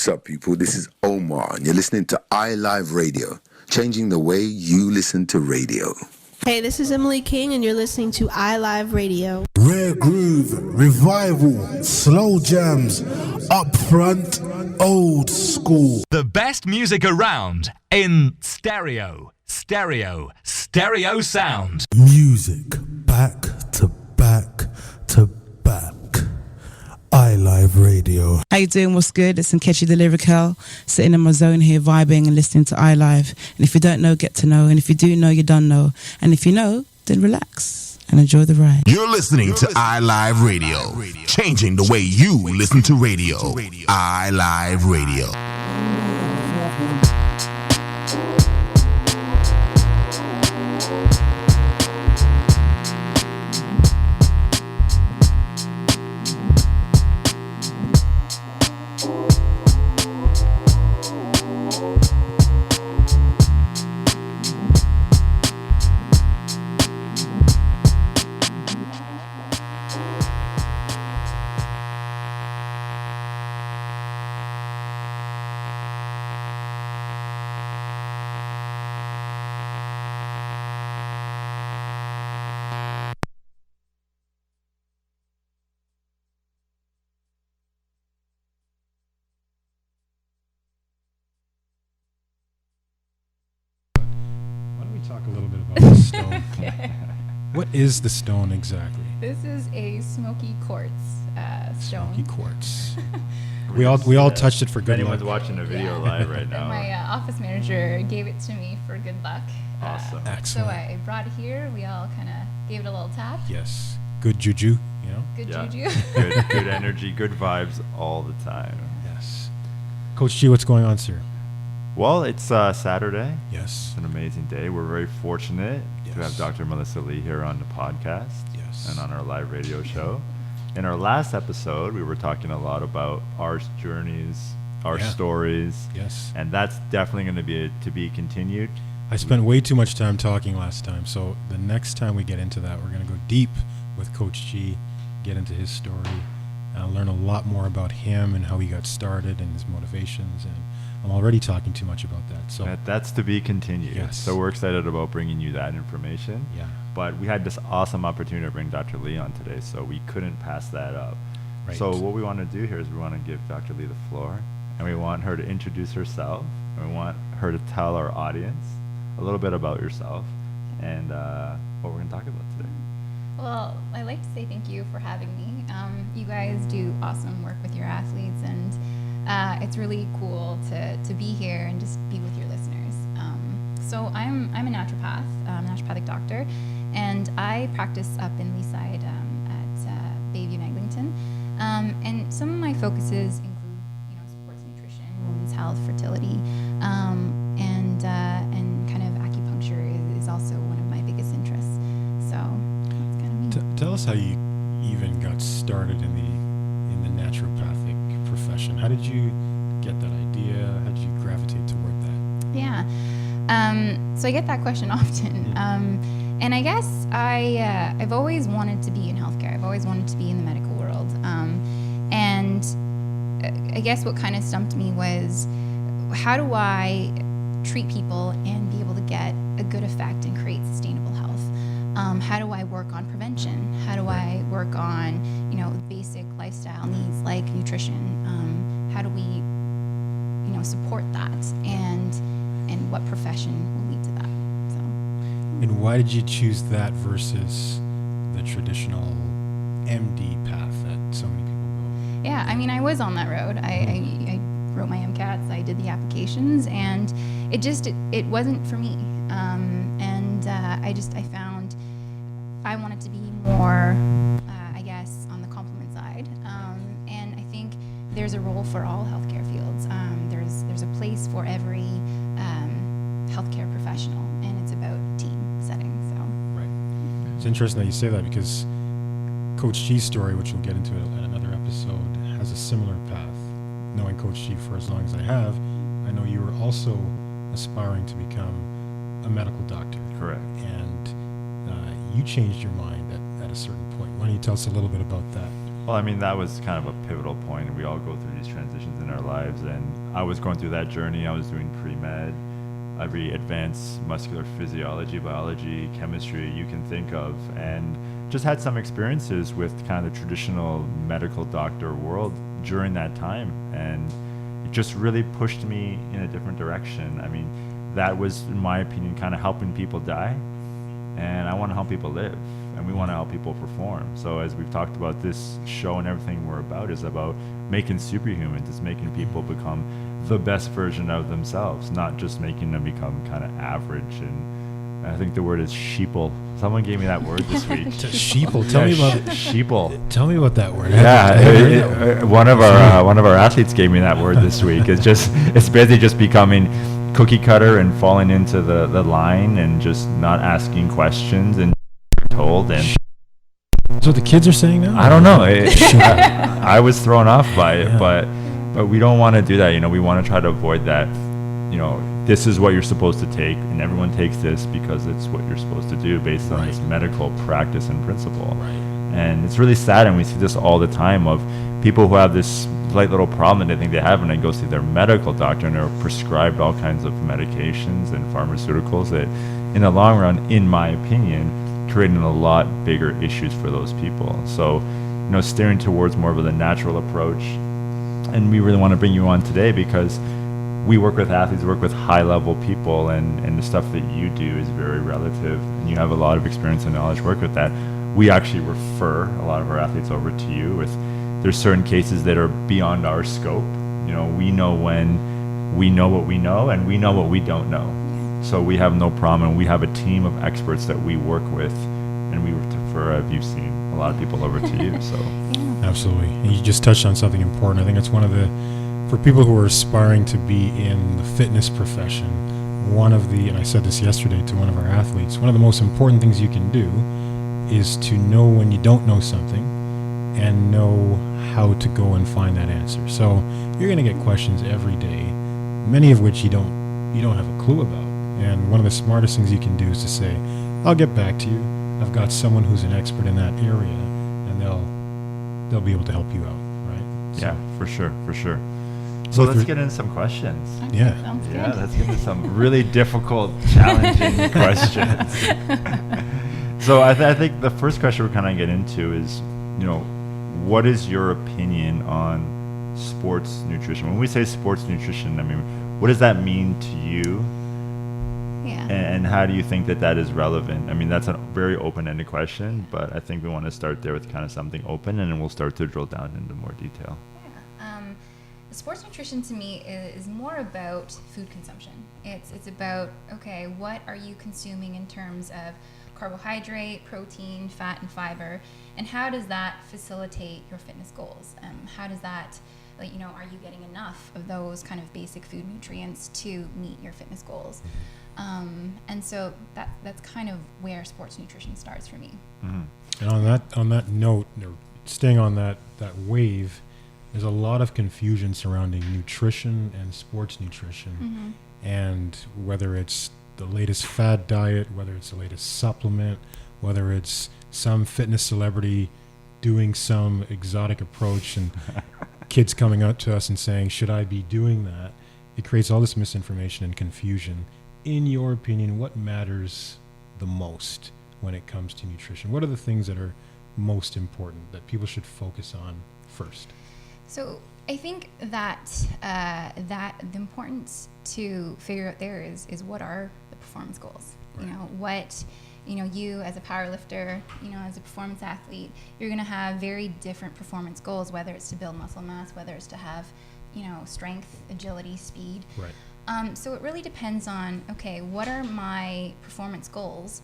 What's up, people? This is Omar, and you're listening to iLive Radio, changing the way you listen to radio. Hey, this is Emily King, and you're listening to iLive Radio. Rare groove, revival, slow jams, upfront, old school. The best music around in stereo sound. Music back to back to back. iLive Radio. How you doing? What's good? It's Nkechi the Lyrical, sitting in my zone here, vibing and listening to iLive. And if you don't know, get to know. And if you do know, you don't know. And if you know, then relax and enjoy the ride. You're listening to iLive Radio, changing the way you listen to radio. iLive Radio. Talk a little bit about the stone. Okay. What is the stone exactly? This is a smoky quartz stone. Smoky quartz. we all touched it for good anyone's luck. watching a video live right now. My office manager gave it to me for good luck. Awesome. Excellent. So I brought it here. We all kind of gave it a little tap. Yes. Good juju, you know? Good Yeah. juju. good energy, good vibes all the time. Yes. Coach G, what's going on, sir? Well, it's Saturday. Yes. It's an amazing day. We're very fortunate to have Dr. Mellissa Lee here on the podcast and on our live radio show. In our last episode, we were talking a lot about our journeys, our stories. Yes. And that's definitely going to be continued. I spent way too much time talking last time, so the next time we get into that, we're going to go deep with Coach G, get into his story, learn a lot more about him and how he got started and his motivations, and I'm already talking too much about that. So that's to be continued. Yes. So we're excited about bringing you that information. Yeah. But we had this awesome opportunity to bring Dr. Lee on today, so we couldn't pass that up. Right. So what we want to do here is we want to give Dr. Lee the floor, and we want her to introduce herself, and we want her to tell our audience a little bit about yourself and what we're going to talk about today. Well, I'd like to say thank you for having me. You guys do awesome work with your athletes, and it's really cool to be here and just be with your listeners. So I'm a naturopath, naturopathic doctor, and I practice up in Leaside at Bayview and Eglinton. And some of my focuses include, sports nutrition, women's health, fertility, and kind of acupuncture is also one of my biggest interests. So that's kind of me. Tell us how you even got started in the naturopathic profession. How did you get that idea? How did you gravitate toward that? Yeah. So I get that question often. And I guess I've always wanted to be in healthcare. I've always wanted to be in the medical world. And I guess what kind of stumped me was, how do I treat people and be able to get a good effect and create sustainable health? How do I work on prevention? How do I work on, basic lifestyle needs like nutrition? How do we, support that? And what profession will lead to that? So. And why did you choose that versus the traditional MD path that so many people go? Yeah, I mean, I was on that road. I wrote my MCATs, I did the applications, and it wasn't for me. I found I wanted to be more, on the complement side. And I think there's a role for all healthcare fields. There's a place for every healthcare professional, and it's about team setting. So. Right. It's interesting that you say that, because Coach G's story, which we'll get into in another episode, has a similar path. Knowing Coach G for as long as I have, I know you were also aspiring to become a medical doctor. Correct. And you changed your mind at a certain point. Why don't you tell us a little bit about that? Well, I mean, that was kind of a pivotal point. We all go through these transitions in our lives, and I was going through that journey. I was doing pre-med, every advanced muscular physiology, biology, chemistry you can think of, and just had some experiences with kind of the traditional medical doctor world during that time, and it just really pushed me in a different direction. I mean, that was, in my opinion, kind of helping people die, and I want to help people live, and we want to help people perform. So as we've talked about, this show and everything we're about is about making superhumans. It's making people become the best version of themselves, not just making them become kind of average. And I think the word is sheeple. Someone gave me that word this week. Sheeple. Tell me about it. Sheeple. Tell me about that word. Yeah, one of our athletes gave me that word this week. It's basically just becoming cookie cutter and falling into the line and just not asking questions and told. And that's what the kids are saying now? I don't know. I was thrown off by it, but we don't want to do that. We want to try to avoid that. This is what you're supposed to take, and everyone takes this because it's what you're supposed to do based on this medical practice and principle. Right. And it's really sad, and we see this all the time of people who have this slight little problem that they think they have, and they go see their medical doctor and they're prescribed all kinds of medications and pharmaceuticals that, in the long run, in my opinion, creating a lot bigger issues for those people. So, steering towards more of the natural approach. And we really want to bring you on today because we work with athletes, work with high-level people, and the stuff that you do is very relative, and you have a lot of experience and knowledge work with that. We actually refer a lot of our athletes over to you. There's certain cases that are beyond our scope. We know when we know what we know, and we know what we don't know. So we have no problem, and we have a team of experts that we work with, and we refer, as you've seen, a lot of people over to you. So absolutely. And you just touched on something important. I think it's for people who are aspiring to be in the fitness profession, and I said this yesterday to one of our athletes, one of the most important things you can do is to know when you don't know something and know how to go and find that answer. So you're going to get questions every day, many of which you don't have a clue about. And one of the smartest things you can do is to say, I'll get back to you. I've got someone who's an expert in that area, and they'll be able to help you out, right? So, yeah, for sure. So let's get into some questions. Okay, Yeah. sounds good. Yeah, let's get into some really difficult, challenging questions. So I think the first question we're kind of get into is, what is your opinion on sports nutrition? When we say sports nutrition, I mean, what does that mean to you? Yeah. And how do you think that is relevant? I mean, that's a very open-ended question, but I think we want to start there with kind of something open, and then we'll start to drill down into more detail. Sports nutrition to me is more about food consumption. It's about, okay, what are you consuming in terms of carbohydrate, protein, fat, and fiber, and how does that facilitate your fitness goals? How does that, are you getting enough of those kind of basic food nutrients to meet your fitness goals? And so that's kind of where sports nutrition starts for me. Mm-hmm. And on that note, or staying on that wave, there's a lot of confusion surrounding nutrition and sports nutrition. Mm-hmm. And whether it's the latest fad diet, whether it's the latest supplement, whether it's some fitness celebrity doing some exotic approach and kids coming up to us and saying, should I be doing that? It creates all this misinformation and confusion. In your opinion, what matters the most when it comes to nutrition? What are the things that are most important that people should focus on first? So I think that the importance to figure out there is what are the performance goals? Right. What you as a power lifter, as a performance athlete, you're going to have very different performance goals, whether it's to build muscle mass, whether it's to have, strength, agility, speed. Right. So it really depends on, okay, what are my performance goals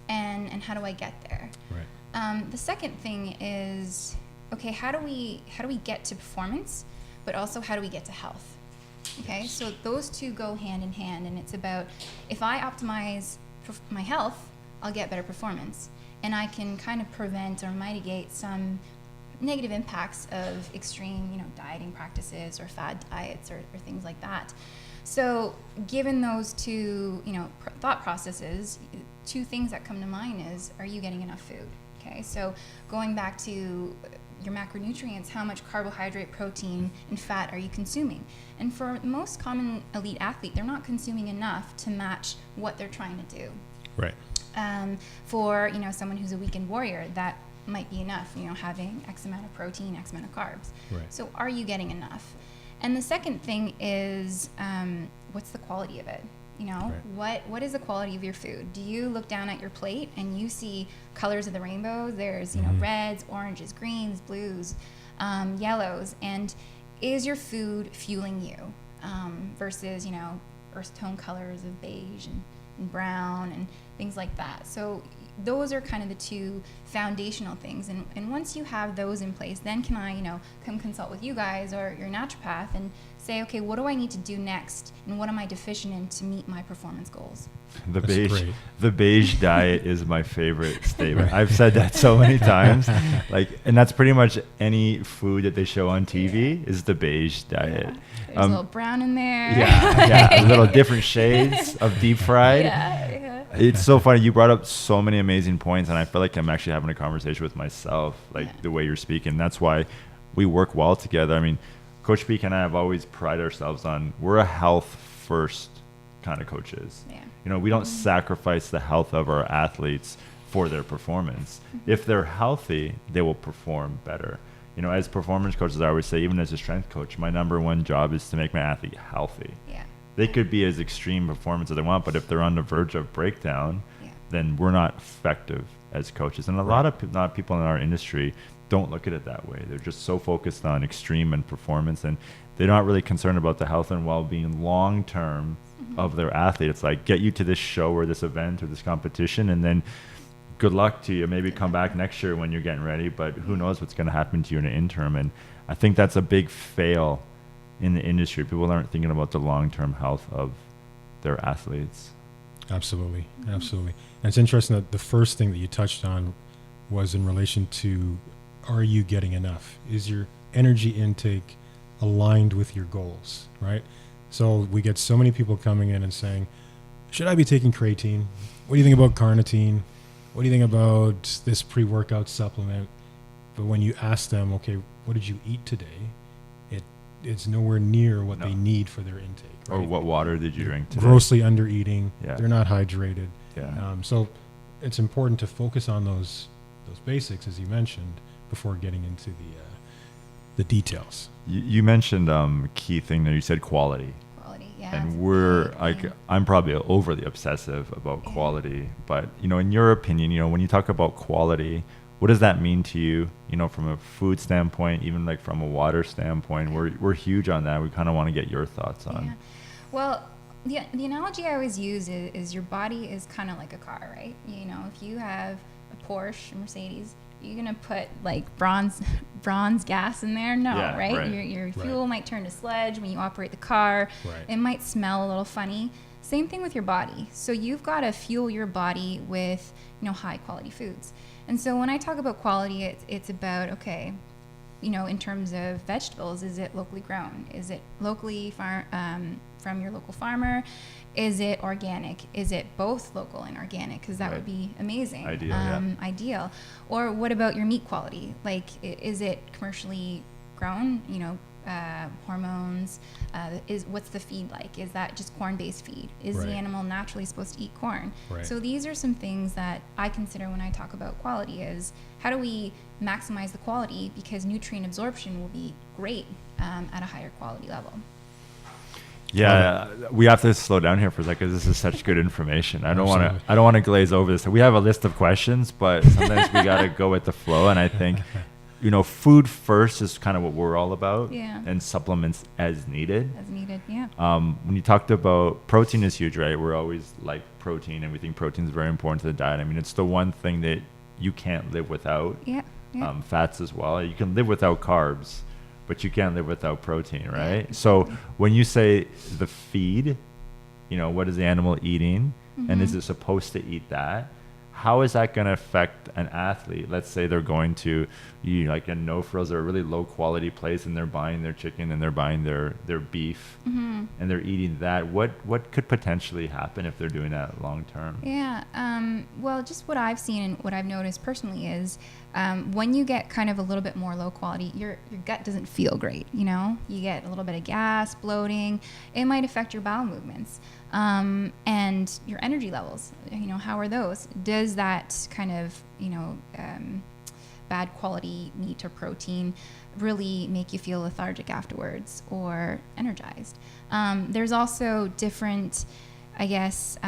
and how do I get there? Right. The second thing is, okay, how do we get to performance, but also how do we get to health? Okay, so those two go hand in hand, and it's about, if I optimize my health, I'll get better performance, and I can kind of prevent or mitigate some negative impacts of extreme, dieting practices or fad diets or things like that. So given those two, thought processes, two things that come to mind is, are you getting enough food? Okay, so going back to your macronutrients, how much carbohydrate, protein, and fat are you consuming? And for the most common elite athlete, they're not consuming enough to match what they're trying to do. Right. For someone who's a weekend warrior, that might be enough, having X amount of protein, X amount of carbs. Right. So are you getting enough? And the second thing is, what's the quality of it? Right. What is the quality of your food? Do you look down at your plate and you see colors of the rainbow? There's, reds, oranges, greens, blues, yellows. And is your food fueling you versus, earth tone colors of beige and brown and things like that? So those are kind of the two foundational things. And once you have those in place, then can I, come consult with you guys or your naturopath and say, okay, what do I need to do next? And what am I deficient in to meet my performance goals? The beige diet is my favorite statement. I've said that so many times. And that's pretty much any food that they show on TV is the beige diet. Yeah. There's a little brown in there. Yeah, a little different shades of deep fried. Yeah. It's so funny. You brought up so many amazing points, and I feel like I'm actually having a conversation with myself, the way you're speaking. That's why we work well together. I mean, Coach PK and I have always prided ourselves on, we're a health first kind of coaches. Yeah. We don't sacrifice the health of our athletes for their performance. If they're healthy, they will perform better. As performance coaches, I always say, even as a strength coach, my number one job is to make my athlete healthy. Yeah. They could be as extreme performance as they want, but if they're on the verge of breakdown, then we're not effective as coaches. And a lot of people in our industry don't look at it that way. They're just so focused on extreme and performance, and they're not really concerned about the health and well-being long-term of their athlete. It's like, get you to this show or this event or this competition, and then good luck to you. Maybe come back next year when you're getting ready, but who knows what's going to happen to you in the interim. And I think that's a big fail in the industry. People aren't thinking about the long-term health of their athletes. Absolutely. And it's interesting that the first thing that you touched on was in relation to, are you getting enough? Is your energy intake aligned with your goals, right? So we get so many people coming in and saying, should I be taking creatine? What do you think about carnitine? What do you think about this pre-workout supplement? But when you ask them, okay, what did you eat today? It's nowhere near what they need for their intake. Right? Or what water did you drink today? Grossly under eating. Yeah. They're not hydrated. Yeah. So it's important to focus on those basics, as you mentioned, before getting into the details. You mentioned a key thing there. You said quality. Yeah, And I'm probably overly obsessive about quality, but in your opinion, when you talk about quality, what does that mean to you? From a food standpoint, even like from a water standpoint, we're huge on that. We kind of want to get your thoughts on. Yeah. Well, the analogy I always use is your body is kind of like a car, right? If you have a Porsche, a Mercedes, you're gonna put like bronze gas in there? No, Yeah, right? right. Your fuel might turn to sludge when you operate the car. Right. It might smell a little funny. Same thing with your body. So you've got to fuel your body with high quality foods. And so when I talk about quality, it's about, okay, in terms of vegetables, is it locally grown? Is it locally from your local farmer? Is it organic? Is it both local and organic? Because that would be amazing. Ideal. Or what about your meat quality? Like, is it commercially grown? Hormones. What's the feed like? Is that just corn-based feed? Is the animal naturally supposed to eat corn? Right. So these are some things that I consider when I talk about quality. Is how do we maximize the quality, because nutrient absorption will be great at a higher quality level. Yeah, we have to slow down here for a second. This is such good information. I don't want to glaze over this. We have a list of questions, but sometimes we got to go with the flow. And I think, food first is kind of what we're all about. Yeah. And supplements as needed. Yeah. When you talked about protein is huge, right? We're always like protein, and we think protein is very important to the diet. I mean, it's the one thing that you can't live without. Yeah. Fats as well. You can live without carbs, but you can't live without protein, right? Yeah. So when you say the feed, what is the animal eating, and is it supposed to eat that? how is that going to affect an athlete? Let's say they're going to like a no frills or a really low quality place, and they're buying their chicken and they're buying their beef, and they're eating that. What could potentially happen if they're doing that long term? Yeah. Well, just what I've seen and what I've noticed personally is when you get kind of a little bit more low quality, your gut doesn't feel great. You know, you get a little bit of gas, bloating. It might affect your bowel movements. And your energy levels, you know, how are those? Does that kind of, you know, bad quality meat or protein really make you feel lethargic afterwards or energized? There's also different, I guess,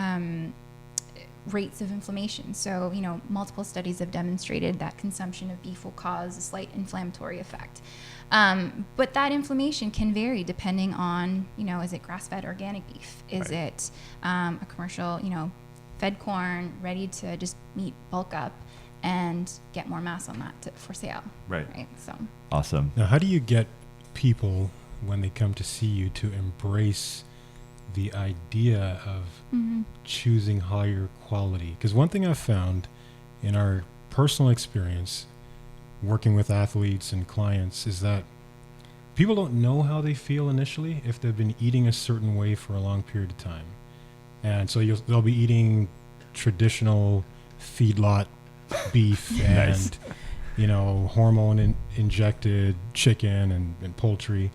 rates of inflammation. So, you know, multiple studies have demonstrated that consumption of beef will cause a slight inflammatory effect. But that inflammation can vary depending on, you know, is it grass-fed organic beef? Is it a commercial, you know, fed corn ready to just meat bulk up and get more mass on that for sale? Right. So Awesome. Now, how do you get people when they come to see you to embrace the idea of choosing higher quality? Because one thing I've found in our personal experience working with athletes and clients is that people don't know how they feel initially if they've been eating a certain way for a long period of time. And so they'll be eating traditional feedlot beef and Nice. you know, hormone injected chicken and poultry,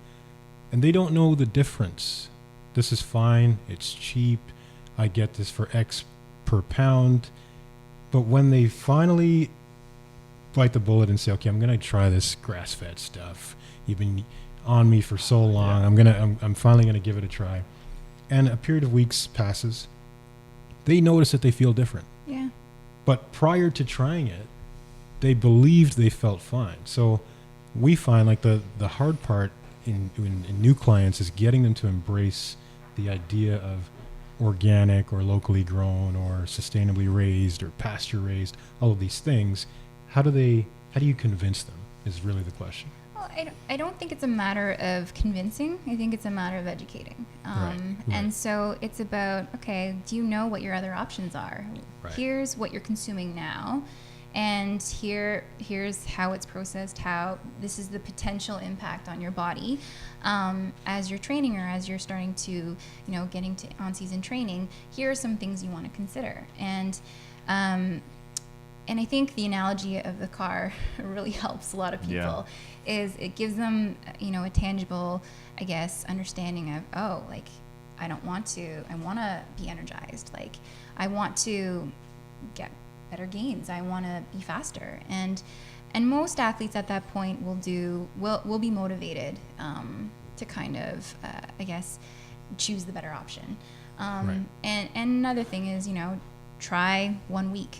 and they don't know the difference. This is fine, it's cheap, I get this for X per pound. But when they finally bite the bullet and say, okay, I'm going to try this grass-fed stuff. You've been on me for so long. I'm finally going to give it a try. And a period of weeks passes. They notice that they feel different. yeah. But prior to trying it, they believed they felt fine. So we find like the hard part in new clients is getting them to embrace the idea of organic or locally grown or sustainably raised or pasture raised, all of these things. How do you convince them is really the question. Well, I don't think it's a matter of convincing. I think it's a matter of educating. And so it's about, okay, do you know what your other options are? Right. Here's what you're consuming now, and here's how it's processed, how this is the potential impact on your body as you're training or as you're starting to, you know, getting to on-season training. Here are some things you want to consider. And I think the analogy of the car really helps a lot of people. Is it gives them, you know, a tangible, I guess, understanding of, oh, like, I want to be energized. Like, I want to get better gains. I want to be faster. And most athletes at that point will be motivated to kind of, I guess, choose the better option. And another thing is, you know, try 1 week.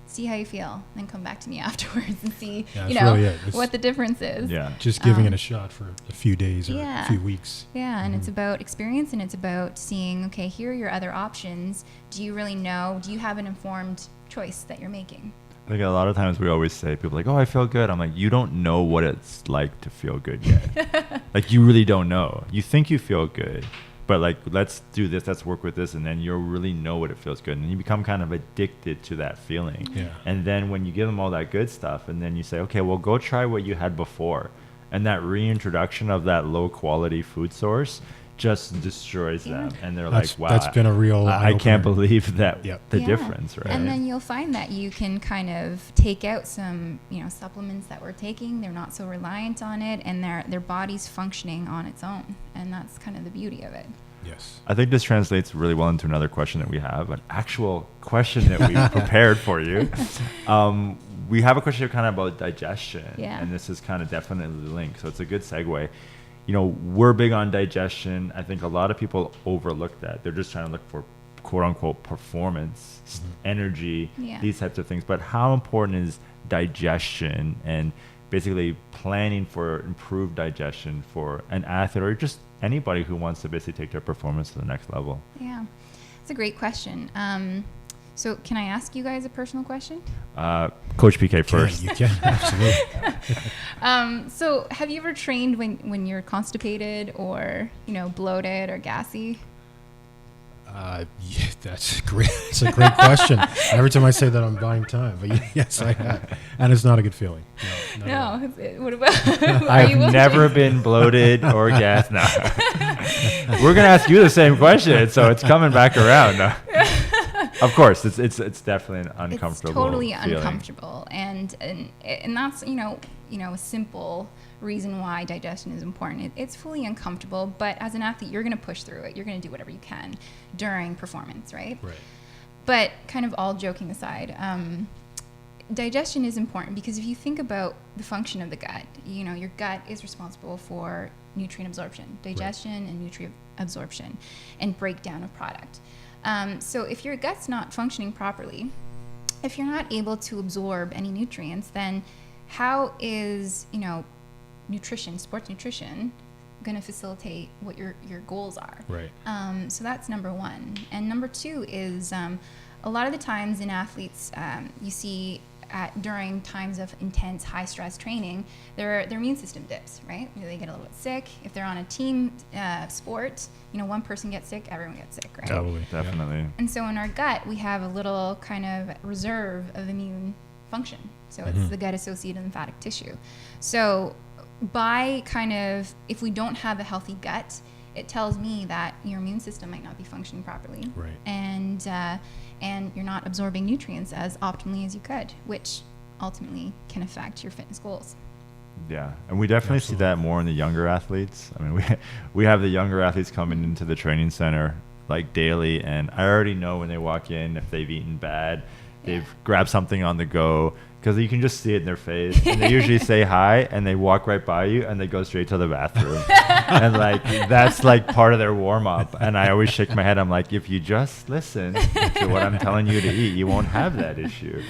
See how you feel, then come back to me afterwards and see, you know, really what the difference is. Yeah. Just giving it a shot for a few days or a few weeks. Yeah, and it's about experience, and it's about seeing, okay, here are your other options. Do you really know? Do you have an informed choice that you're making? I think a lot of times we always say, people are like, oh, I feel good. I'm like, you don't know what it's like to feel good yet. Like, you really don't know. You think you feel good, but like, let's do this, let's work with this, and then you'll really know what it feels good. And you become kind of addicted to that feeling. Yeah. And then when you give them all that good stuff, and then you say, okay, well, go try what you had before. And that reintroduction of that low quality food source just destroys them. And they're like, wow, that's been a real I can't eye-opener. believe that the Yeah. difference, right? And then you'll find that you can kind of take out some, you know, supplements that we're taking. They're not so reliant on it, and their body's functioning on its own. And that's kind of the beauty of it. Yes. I think this translates really well into another question that we have, an actual question that we prepared for you. We have a question kind of about digestion, and this is kind of definitely linked, so it's a good segue. You know, we're big on digestion. I think a lot of people overlook that. They're just trying to look for quote unquote performance, energy, these types of things. But how important is digestion and basically planning for improved digestion for an athlete or just anybody who wants to basically take their performance to the next level? Yeah, it's a great question. So can I ask you guys a personal question? Coach PK first. You can, absolutely. So have you ever trained when you're constipated or, you know, bloated or gassy? Yeah, that's great. It's a great question. Every time I say that, I'm buying time. But yes, I have, and it's not a good feeling. No. What about? I've never been bloated or gassed. No. We're gonna ask you the same question, so it's coming back around. No. Of course, it's definitely an uncomfortable. It's totally feeling. uncomfortable, and that's a simple reason why digestion is important. It's fully uncomfortable, but as an athlete, you're going to push through it. You're going to do whatever you can during performance, right? Right. But kind of all joking aside, digestion is important because if you think about the function of the gut, your gut is responsible for nutrient absorption, digestion, and nutrient absorption, and breakdown of product. So if your gut's not functioning properly, if you're not able to absorb any nutrients, then how is nutrition, sports nutrition, going to facilitate what your goals are? Right. So that's number one. And number two is a lot of the times in athletes, you see during times of intense high stress training, their immune system dips, right? They get a little bit sick. If they're on a team sport, one person gets sick, everyone gets sick, right? Totally. Definitely. Yeah. And so in our gut, we have a little kind of reserve of immune function. So it's the gut-associated lymphatic tissue. So if we don't have a healthy gut, it tells me that your immune system might not be functioning properly. Right. And you're not absorbing nutrients as optimally as you could, which ultimately can affect your fitness goals. Yeah, and we definitely see that more in the younger athletes. I mean, we have the younger athletes coming into the training center like daily, and I already know when they walk in if they've eaten bad, they've grabbed something on the go, because you can just see it in their face. And they usually say hi, and they walk right by you, and they go straight to the bathroom. And that's part of their warm up. And I always shake my head. I'm like, if you just listen to what I'm telling you to eat, you won't have that issue.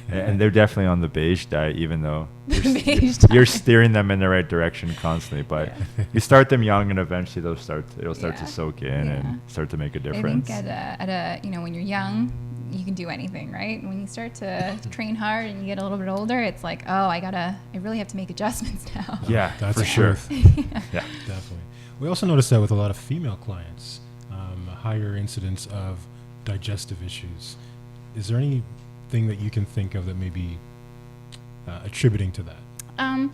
And they're definitely on the beige diet, even though you're steering them in the right direction constantly. But you start them young, and eventually it'll start to soak in and start to make a difference. I think when you're young, you can do anything, right? When you start to train hard and you get a little bit older, it's like, I really have to make adjustments now. Yeah, that's for sure. Yeah, definitely. We also noticed that with a lot of female clients, a higher incidence of digestive issues. Is there anything that you can think of that may be attributing to that?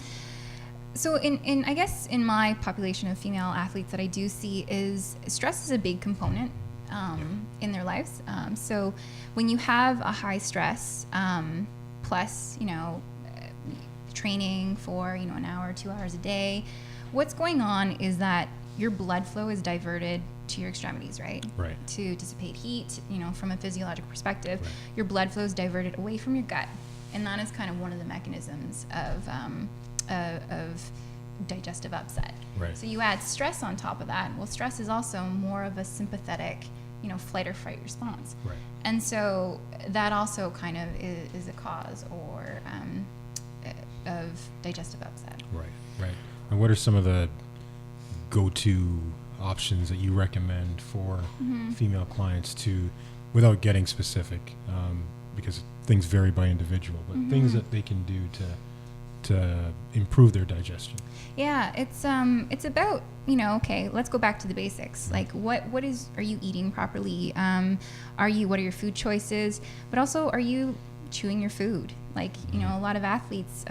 So I guess in my population of female athletes that I do see is stress is a big component in their lives. So when you have a high stress, plus, training for, an hour, 2 hours a day, what's going on is that your blood flow is diverted to your extremities, right? Right. To dissipate heat, from a physiological perspective, Right. your blood flow is diverted away from your gut. And that is kind of one of the mechanisms of digestive upset. Right. So you add stress on top of that. Well, stress is also more of a sympathetic, flight or fright response. Right. And so that also kind of is a cause of digestive upset. Right. And what are some of the go-to options that you recommend for female clients without getting specific, because things vary by individual, but things that they can do to improve their digestion? Yeah, it's about, okay, let's go back to the basics. Like what are you eating properly? What are your food choices? But also, are you chewing your food? Like, a lot of athletes,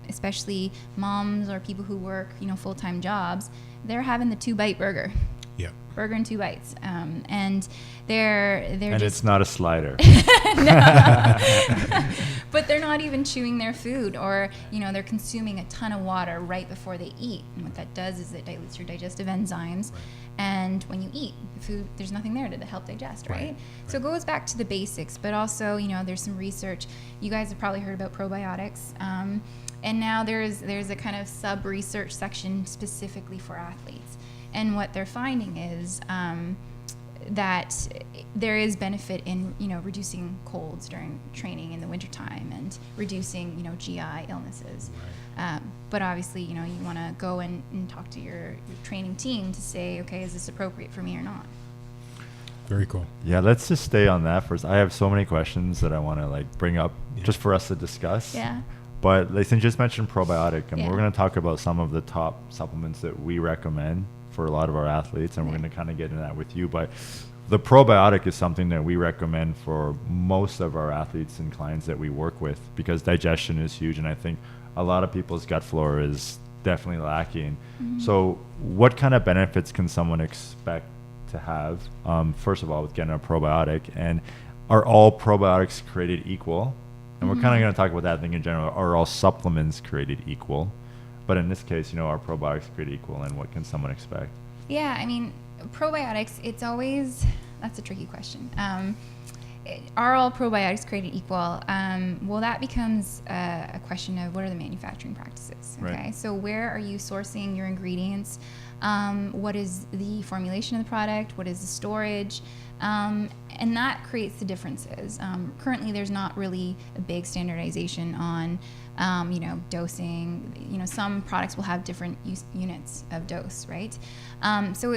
especially moms or people who work, full-time jobs, they're having the 2-bite burger. Yeah. Burger and 2 bites. And they're And just, it's not a slider. but they're not even chewing their food, or they're consuming a ton of water right before they eat. And what that does is it dilutes your digestive enzymes. Right. And when you eat the food, there's nothing there to help digest, right? So it goes back to the basics, but also there's some research. You guys have probably heard about probiotics. And now there's a kind of sub-research section specifically for athletes. And what they're finding is that there is benefit in, reducing colds during training in the wintertime and reducing, GI illnesses. Right. But obviously, you want to go and talk to your training team to say, okay, is this appropriate for me or not? Very cool. Yeah, let's just stay on that first. I have so many questions that I want to bring up just for us to discuss. Yeah. But since you just mentioned probiotic, and Yeah. we're going to talk about some of the top supplements that we recommend for a lot of our athletes, and we're going to kind of get into that with you. But the probiotic is something that we recommend for most of our athletes and clients that we work with, because digestion is huge, and I think a lot of people's gut flora is definitely lacking. So what kind of benefits can someone expect to have, first of all, with getting a probiotic? And are all probiotics created equal? And we're kind of going to talk about that thing in general. Are all supplements created equal? But in this case, are probiotics created equal, and what can someone expect? Yeah, I mean, probiotics, that's a tricky question. Are all probiotics created equal? Well, that becomes a question of what are the manufacturing practices, okay? Right. So where are you sourcing your ingredients? What is the formulation of the product? What is the storage? And that creates the differences. Currently, there's not really a big standardization on, dosing. Some products will have different units of dose, right? So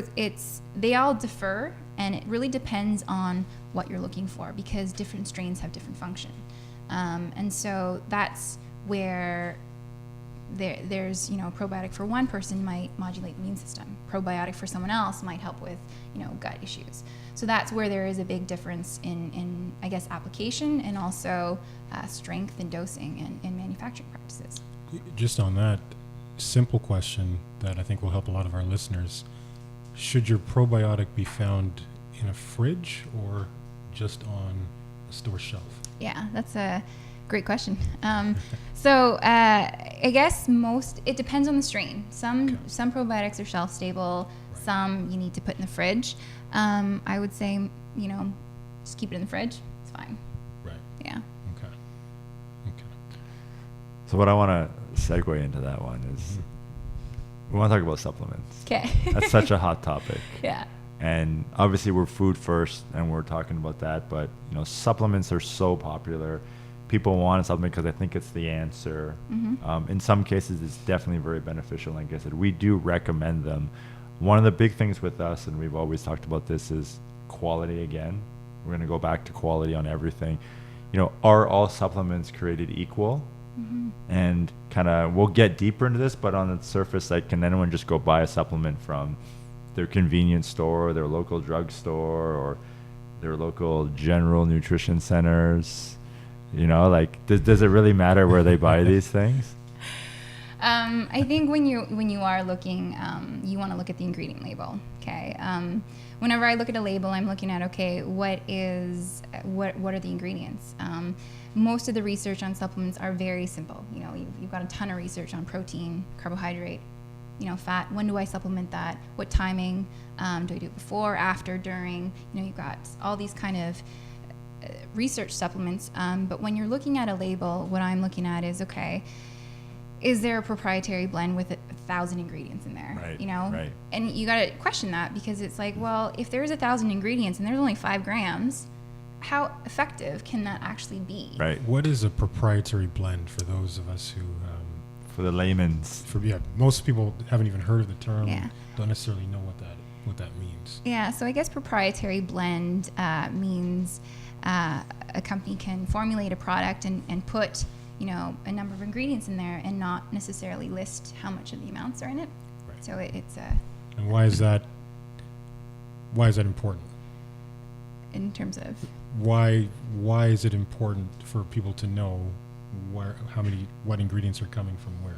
they all differ, and it really depends on what you're looking for, because different strains have different function. And so that's where there's probiotic for one person might modulate the immune system. Probiotic for someone else might help with gut issues. So that's where there is a big difference in I guess application, and also strength and dosing and manufacturing practices. Just on that simple question that I think will help a lot of our listeners, should your probiotic be found in a fridge or just on a store shelf? Yeah, that's a great question. So I guess it depends on the strain. Some probiotics are shelf stable. Right. Some you need to put in the fridge. I would say, just keep it in the fridge. It's fine. Right. Yeah. Okay. So what I want to segue into that one is we want to talk about supplements. Okay. That's such a hot topic. Yeah. And obviously we're food first, and we're talking about that, but supplements are so popular. People want a supplement because I think it's the answer. In some cases, it's definitely very beneficial. Like I said, we do recommend them. One of the big things with us, and we've always talked about this, is quality again. We're going to go back to quality on everything. Are all supplements created equal? And we'll get deeper into this, but on the surface, can anyone just go buy a supplement from their convenience store, or their local drugstore, or their local general nutrition centers? Does it really matter where they buy these things? I think when you are looking, you want to look at the ingredient label. Okay. Whenever I look at a label, I'm looking at what are the ingredients. Most of the research on supplements are very simple. You've got a ton of research on protein, carbohydrate, fat. When do I supplement that? What timing? Do I do it before, after, during? You've got all these kind of research supplements. But when you're looking at a label, what I'm looking at is there a proprietary blend with 1,000 ingredients in there? Right. Right. And you got to question that, because it's well, if there's 1,000 ingredients and there's only 5 grams, how effective can that actually be? Right. What is a proprietary blend for those of us who, for the layman's? Most people haven't even heard of the term. Yeah. Don't necessarily know what that means. Yeah. So I guess proprietary blend means a company can formulate a product and put a number of ingredients in there, and not necessarily list how much of the amounts are in it. Right. So it's And why is that important? In terms of why is it important for people to know what ingredients are coming from where?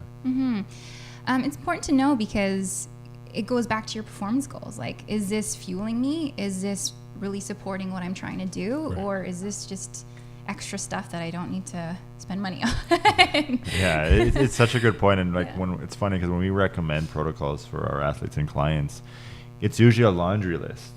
It's important to know because it goes back to your performance goals. Is this fueling me? Is this really supporting what I'm trying to do? Right. Or is this just extra stuff that I don't need to spend money on? Yeah, it's such a good point. And when it's funny, because when we recommend protocols for our athletes and clients, it's usually a laundry list.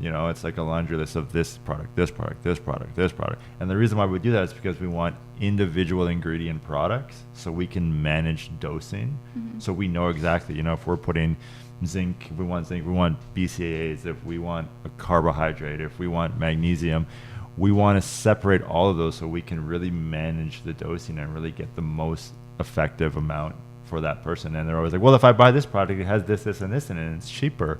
It's like a laundry list of this product, this product, this product, this product. And the reason why we do that is because we want individual ingredient products so we can manage dosing. So we know exactly, if we're putting zinc, if we want BCAAs, if we want a carbohydrate, if we want magnesium, we want to separate all of those so we can really manage the dosing and really get the most effective amount for that person. And they're always like, well, if I buy this product, it has this, this, and this in it, and it's cheaper.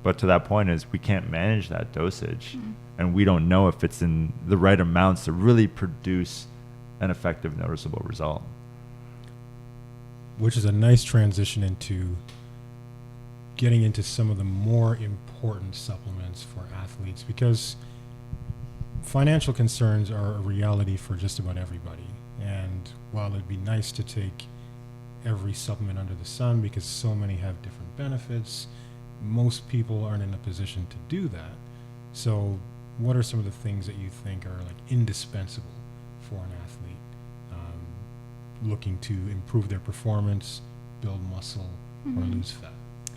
But to that point is we can't manage that dosage, and we don't know if it's in the right amounts to really produce an effective, noticeable result. Which is a nice transition into getting into some of the more important supplements for athletes, because financial concerns are a reality for just about everybody. And while it'd be nice to take every supplement under the sun because so many have different benefits, most people aren't in a position to do that. So what are some of the things that you think are like indispensable for an athlete looking to improve their performance, build muscle, or lose fat?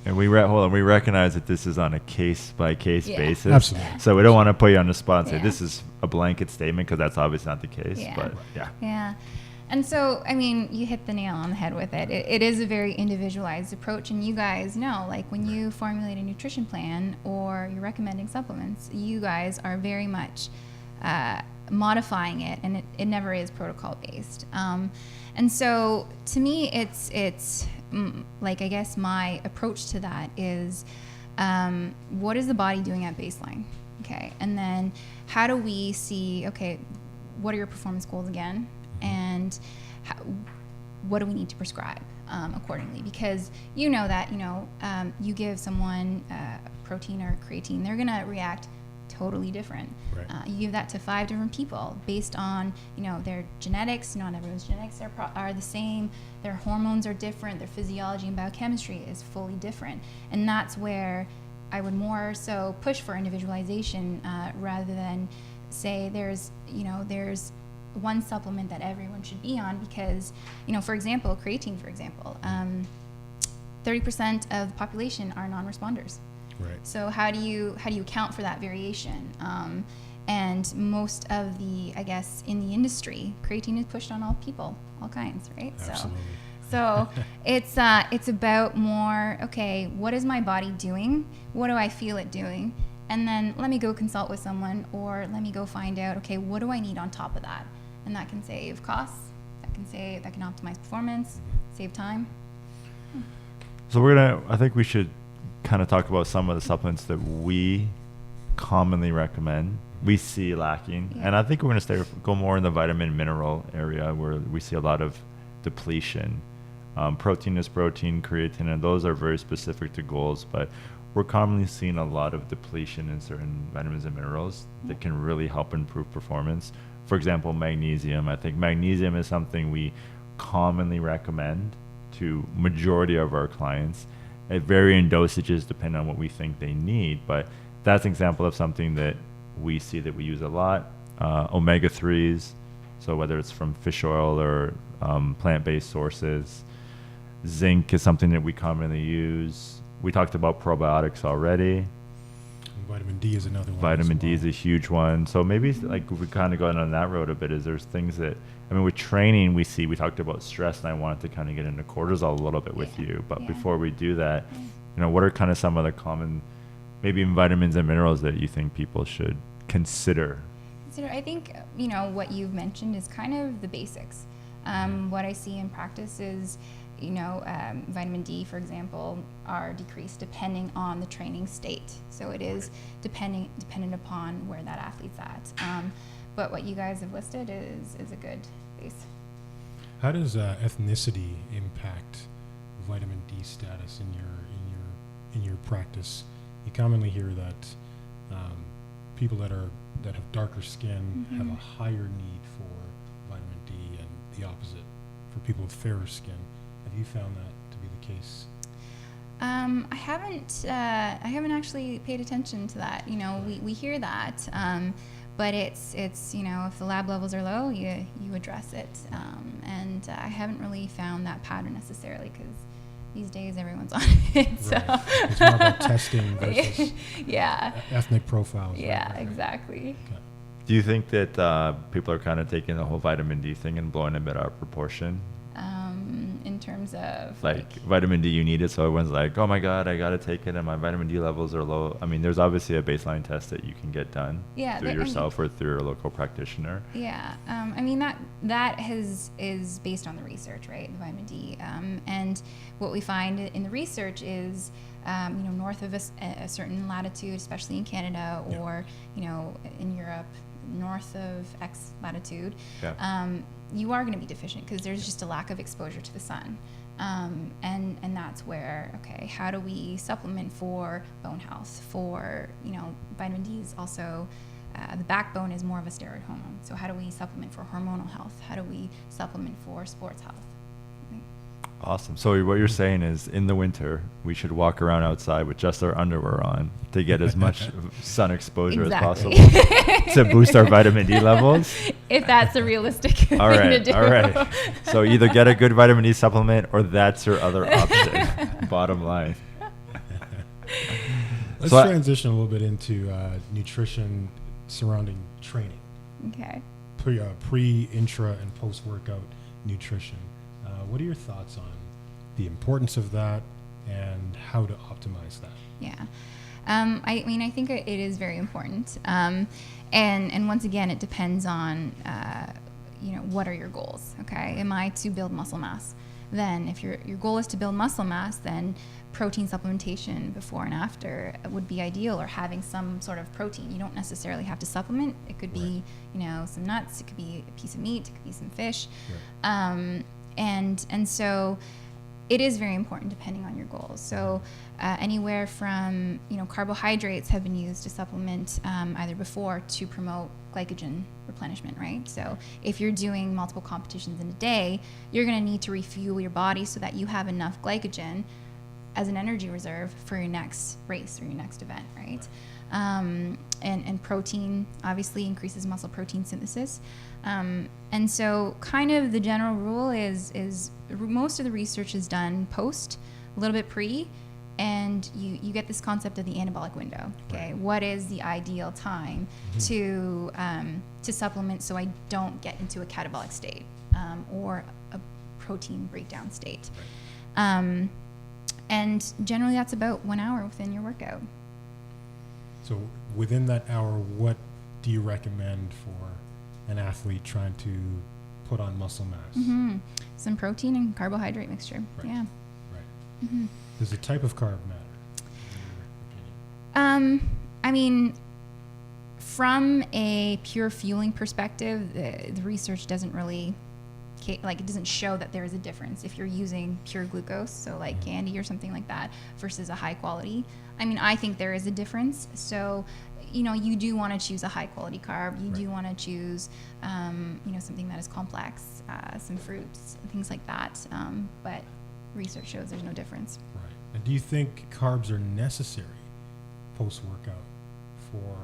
And we recognize that this is on a case-by-case basis. Absolutely. So we don't want to put you on the spot and say Yeah. this is a blanket statement, because that's obviously not the case. Yeah. But yeah. Yeah. And so, I mean, you hit the nail on the head with it. It is a very individualized approach. And you guys know, like when you formulate a nutrition plan or you're recommending supplements, you guys are very much modifying it, and it never is protocol based. And so to me, it's like, I guess my approach to that is what is the body doing at baseline? Okay. And then how do we see, okay, what are your performance goals again? And what do we need to prescribe accordingly? Because you know that, you give someone protein or creatine, they're going to react totally different. Right. You give that to 5 different people based on, their genetics. Not everyone's genetics are the same. Their hormones are different. Their physiology and biochemistry is fully different. And that's where I would more so push for individualization rather than say there's one supplement that everyone should be on, because, for example, creatine, 30% of the population are non-responders. Right. So how do you account for that variation? And most of the, I guess, in the industry, creatine is pushed on all people, all kinds, right? Absolutely. So it's about more, okay, what is my body doing? What do I feel it doing? And then let me go consult with someone, or let me go find out, okay, what do I need on top of that? And that can save costs, that can optimize performance, save time. So I think we should kind of talk about some of the supplements that we commonly recommend, we see lacking. Yeah. And I think we're going to go more in the vitamin mineral area, where we see a lot of depletion. Protein is protein, creatine, and those are very specific to goals, but we're commonly seeing a lot of depletion in certain vitamins and minerals that can really help improve performance. For example, magnesium. I think magnesium is something we commonly recommend to majority of our clients at varying dosages depending on what we think they need. But that's an example of something that we see that we use a lot. Omega-3s, so whether it's from fish oil or plant-based sources. Zinc is something that we commonly use. We talked about probiotics already. And vitamin D is another one. Vitamin as D well. is a huge one. So maybe like we kind of going on that road a bit, is there's things that, with training we talked about stress, and I wanted to kind of get into cortisol a little bit with you. But before we do that, what are kind of some of the common, maybe vitamins and minerals that you think people should consider? I think, what you've mentioned is kind of the basics. What I see in practice is, vitamin D, for example, are decreased depending on the training state. So it is dependent upon where that athlete's at. But what you guys have listed is a good base. How does ethnicity impact vitamin D status in your practice? You commonly hear that people that have darker skin have a higher need for vitamin D, and the opposite for people with fairer skin. Have you found that to be the case? I haven't actually paid attention to that. We hear that, but it's if the lab levels are low, you address it, and I haven't really found that pattern necessarily, because these days everyone's on it. So. Right. It's more about testing versus ethnic profiles. Yeah, right? exactly. Okay. Do you think that people are kind of taking the whole vitamin D thing and blowing a bit out of proportion? In terms of Like vitamin D, you need it, so everyone's like, oh my God, I got to take it and my vitamin D levels are low. There's obviously a baseline test that you can get done through yourself or through your local practitioner. Yeah, that is based on the research, right? The vitamin D, and what we find in the research is, north of a certain latitude, especially in Canada, or in Europe, north of X latitude, you are going to be deficient because there's just a lack of exposure to the sun. And that's where, okay, how do we supplement for bone health? For, vitamin D is also, the backbone is more of a steroid hormone. So how do we supplement for hormonal health? How do we supplement for sports health? Awesome. So what you're saying is, in the winter, we should walk around outside with just our underwear on to get as much sun exposure as possible to boost our vitamin D levels. If that's a realistic thing to do. All right. So either get a good vitamin D supplement, or that's your other option. Bottom line. Let's So transition a little bit into nutrition surrounding training. Okay. Pre, intra, and post-workout nutrition. What are your thoughts on the importance of that and how to optimize that? Yeah. I think it is very important. And once again, it depends on, what are your goals? Okay. Am I to build muscle mass? Then if your goal is to build muscle mass, then protein supplementation before and after would be ideal, or having some sort of protein. You don't necessarily have to supplement. It could be, some nuts. It could be a piece of meat. It could be some fish. Right. And so it is very important depending on your goals. So anywhere from, carbohydrates have been used to supplement either before to promote glycogen replenishment, right? So if you're doing multiple competitions in a day, you're going to need to refuel your body so that you have enough glycogen as an energy reserve for your next race or your next event, right? And protein obviously increases muscle protein synthesis. And so kind of the general rule is most of the research is done post, a little bit pre, and you get this concept of the anabolic window. Okay, right. What is the ideal time to supplement so I don't get into a catabolic state or a protein breakdown state? Right. And generally that's about 1 hour within your workout. So within that hour, what do you recommend for an athlete trying to put on muscle mass? Mm-hmm. Some protein and carbohydrate mixture. Right. Yeah. Right. Mm-hmm. Does the type of carb matter? From a pure fueling perspective, the research doesn't really, it doesn't show that there is a difference if you're using pure glucose, so like candy or something like that, versus a high quality. I think there is a difference. So, you do want to choose a high quality carb. You do want to choose, something that is complex, some fruits, things like that. But research shows there's no difference. Right. And do you think carbs are necessary post-workout for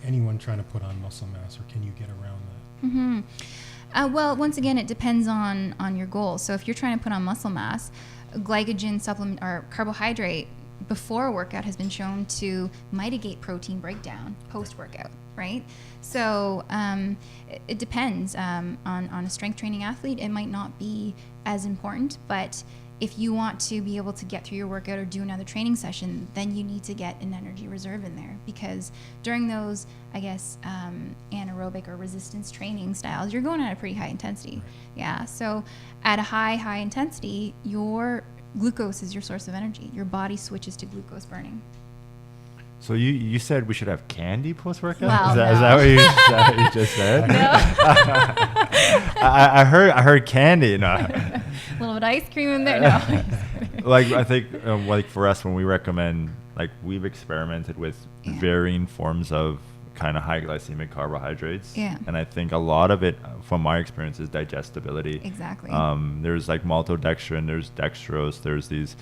anyone trying to put on muscle mass, or can you get around that? Mm-hmm. Well, once again, it depends on your goal. So if you're trying to put on muscle mass, glycogen supplement or carbohydrate before a workout has been shown to mitigate protein breakdown post-workout, right? So it depends. On a strength training athlete, it might not be as important, but if you want to be able to get through your workout or do another training session, then you need to get an energy reserve in there, because during those, anaerobic or resistance training styles, you're going at a pretty high intensity. Yeah. So at a high intensity, your glucose is your source of energy. Your body switches to glucose burning. So you said we should have candy post-workout? Well, is that what you just said? No. I heard candy. No. A little bit of ice cream in there. No. I think for us, when we recommend, we've experimented with varying forms of kind of high glycemic carbohydrates. Yeah. And I think a lot of it, from my experience, is digestibility. Exactly. There's maltodextrin, there's dextrose, there's these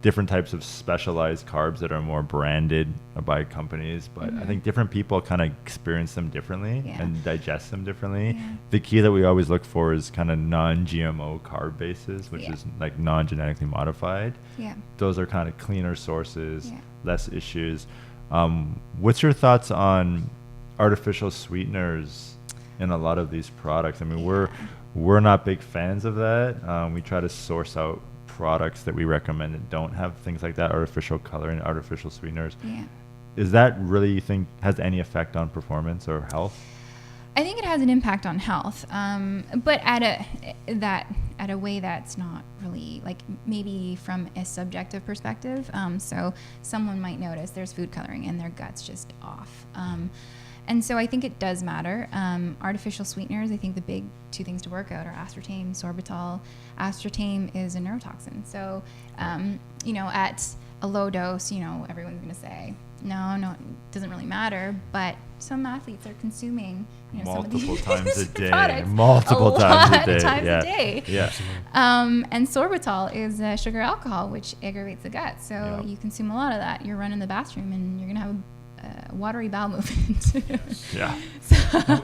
different types of specialized carbs that are more branded by companies, but I think different people kind of experience them differently and digest them differently. Yeah. The key that we always look for is kind of non-GMO carb bases, which is non-genetically modified. Yeah. Those are kind of cleaner sources, less issues. What's your thoughts on artificial sweeteners in a lot of these products? We're not big fans of that. We try to source out products that we recommend that don't have things like that, artificial coloring, artificial sweeteners. Yeah. Is that really, you think, has any effect on performance or health? I think it has an impact on health, but at a way that's not really, maybe from a subjective perspective. So someone might notice there's food coloring and their gut's just off. And so I think it does matter. Artificial sweeteners, I think the big two things to work out are aspartame, sorbitol. Aspartame is a neurotoxin. So, at a low dose, everyone's going to say, no, it doesn't really matter. But some athletes are consuming multiple some of these times a day. products Multiple times a day. times Yeah. a day. Yeah. And sorbitol is sugar alcohol, which aggravates the gut. So you consume a lot of that. You're running the bathroom and you're going to have a watery bowel movement. Yeah.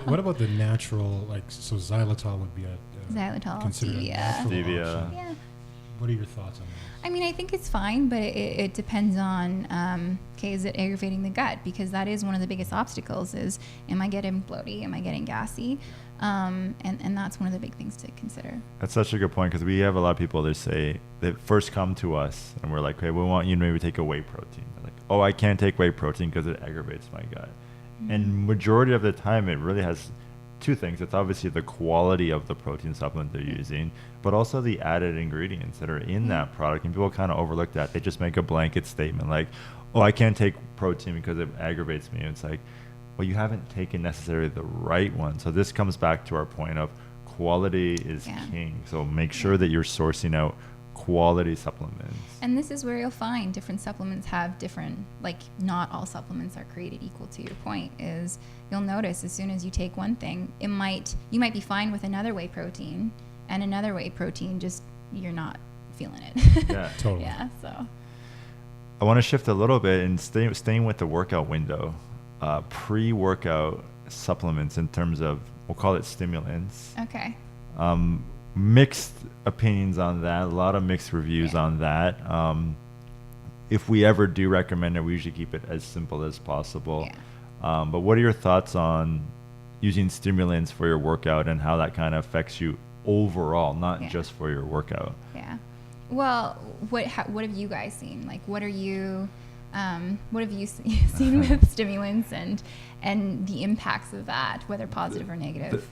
What about the natural, so xylitol would be Xylitol, considered a stevia. natural Stevia. option. Yeah. What are your thoughts on that? I mean, I think it's fine, but it depends on, is it aggravating the gut? Because that is one of the biggest obstacles is, am I getting bloaty? Am I getting gassy? And that's one of the big things to consider. That's such a good point, because we have a lot of people that say, they first come to us and we're like, okay, we want you to maybe take a whey protein. They're like, oh, I can't take whey protein because it aggravates my gut. Mm-hmm. And majority of the time, it really has two things. It's obviously the quality of the protein supplement they're using, but also the added ingredients that are in that product. And people kind of overlook that. They just make a blanket statement like, oh, I can't take protein because it aggravates me. And it's like, well, you haven't taken necessarily the right one. So this comes back to our point of quality is king. So make sure that you're sourcing out quality supplements. And this is where you'll find different supplements have different, not all supplements are created equal. To your point is, you'll notice as soon as you take one thing, you might be fine with another whey protein, and another whey protein just you're not feeling it. Yeah, totally. Yeah, so I want to shift a little bit and staying with the workout window. Pre-workout supplements in terms of, we'll call it stimulants. okay. Mixed opinions on that, a lot of mixed reviews on that. If we ever do recommend it, we usually keep it as simple as possible. But what are your thoughts on using stimulants for your workout and how that kind of affects you overall, not just for your workout? Yeah. Well, what have you guys seen? What have you seen with stimulants and the impacts of that, whether positive or negative?